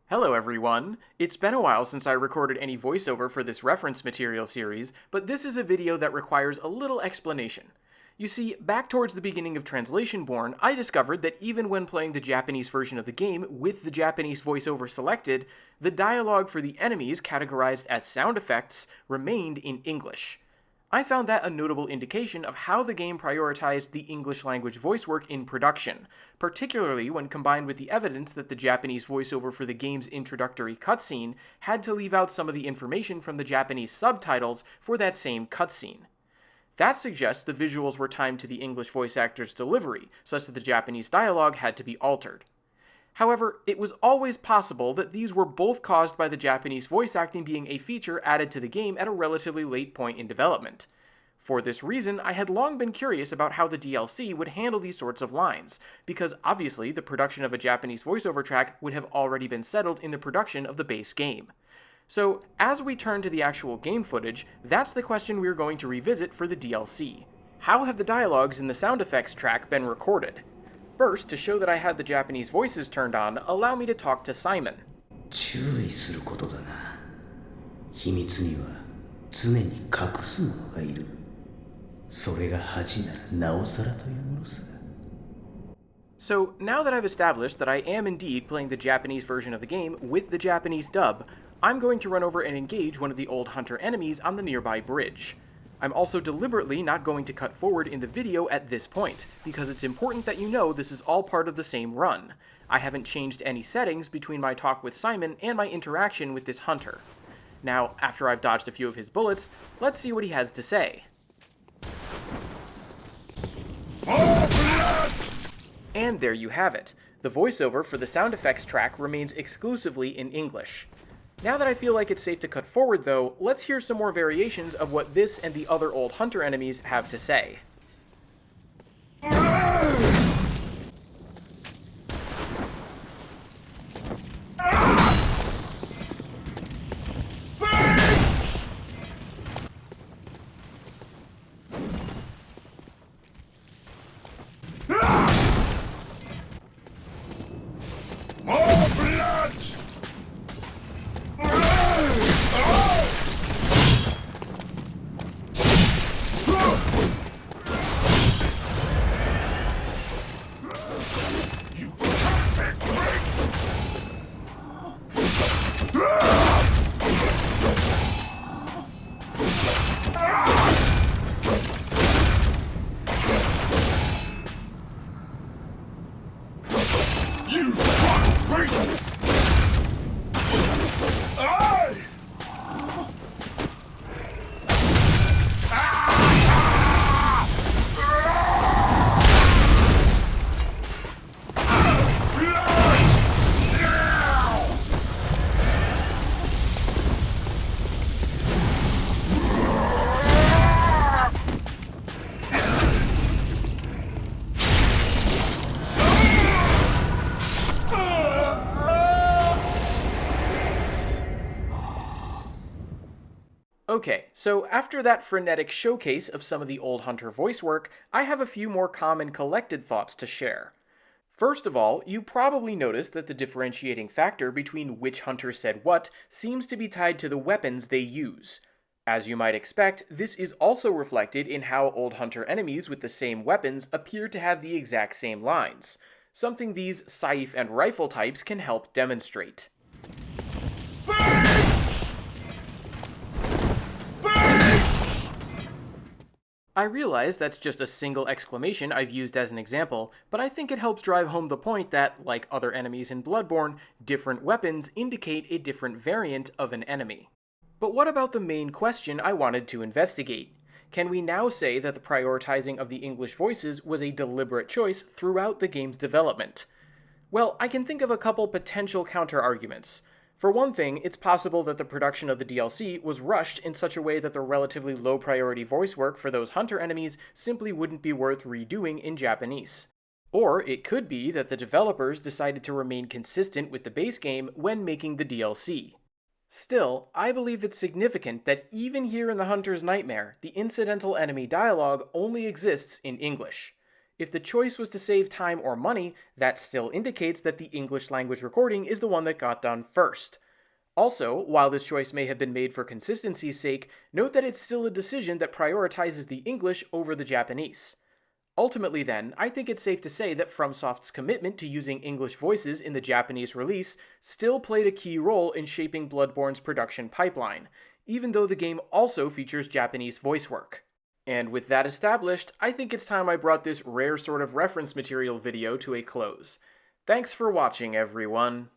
Hello everyone! It's been a while since I recorded any voiceover for this reference material series, but this is a video that requires a little explanation. You see, back towards the beginning of Translation Born, I discovered that even when playing the Japanese version of the game with the Japanese voiceover selected, the dialogue for the enemies categorized as sound effects remained in English. I found that a notable indication of how the game prioritized the English language voice work in production, particularly when combined with the evidence that the Japanese voiceover for the game's introductory cutscene had to leave out some of the information from the Japanese subtitles for that same cutscene. That suggests the visuals were timed to the English voice actor's delivery, such that the Japanese dialogue had to be altered. However, it was always possible that these were both caused by the Japanese voice acting being a feature added to the game at a relatively late point in development. For this reason, I had long been curious about how the DLC would handle these sorts of lines, because obviously the production of a Japanese voiceover track would have already been settled in the production of the base game. So, as we turn to the actual game footage, that's the question we're going to revisit for the DLC. How have the dialogues in the sound effects track been recorded? First, to show that I had the Japanese voices turned on, allow me to talk to Simon. 注意することだな。秘密には常に隠す者がいる。それが恥ならなおさらというものさ。So, now that I've established that I am indeed playing the Japanese version of the game with the Japanese dub, I'm going to run over and engage one of the old hunter enemies on the nearby bridge. I'm also deliberately not going to cut forward in the video at this point, because it's important that you know this is all part of the same run. I haven't changed any settings between my talk with Simon and my interaction with this hunter. Now, after I've dodged a few of his bullets, let's see what he has to say. And there you have it. The voiceover for the sound effects track remains exclusively in English. Now that I feel like it's safe to cut forward though, let's hear some more variations of what this and the other old hunter enemies have to say. Okay, so after that frenetic showcase of some of the old hunter voice work, I have a few more common collected thoughts to share. First of all, you probably noticed that the differentiating factor between which hunter said what seems to be tied to the weapons they use. As you might expect, this is also reflected in how old hunter enemies with the same weapons appear to have the exact same lines, something these Saif and rifle types can help demonstrate. I realize that's just a single exclamation I've used as an example, but I think it helps drive home the point that, like other enemies in Bloodborne, different weapons indicate a different variant of an enemy. But what about the main question I wanted to investigate? Can we now say that the prioritizing of the English voices was a deliberate choice throughout the game's development? Well, I can think of a couple potential counter-arguments. For one thing, it's possible that the production of the DLC was rushed in such a way that the relatively low-priority voice work for those hunter enemies simply wouldn't be worth redoing in Japanese. Or it could be that the developers decided to remain consistent with the base game when making the DLC. Still, I believe it's significant that even here in the Hunter's Nightmare, the incidental enemy dialogue only exists in English. If the choice was to save time or money, that still indicates that the English language recording is the one that got done first. Also, while this choice may have been made for consistency's sake, note that it's still a decision that prioritizes the English over the Japanese. Ultimately then, I think it's safe to say that FromSoft's commitment to using English voices in the Japanese release still played a key role in shaping Bloodborne's production pipeline, even though the game also features Japanese voice work. And with that established, I think it's time I brought this rare sort of reference material video to a close. Thanks for watching, everyone.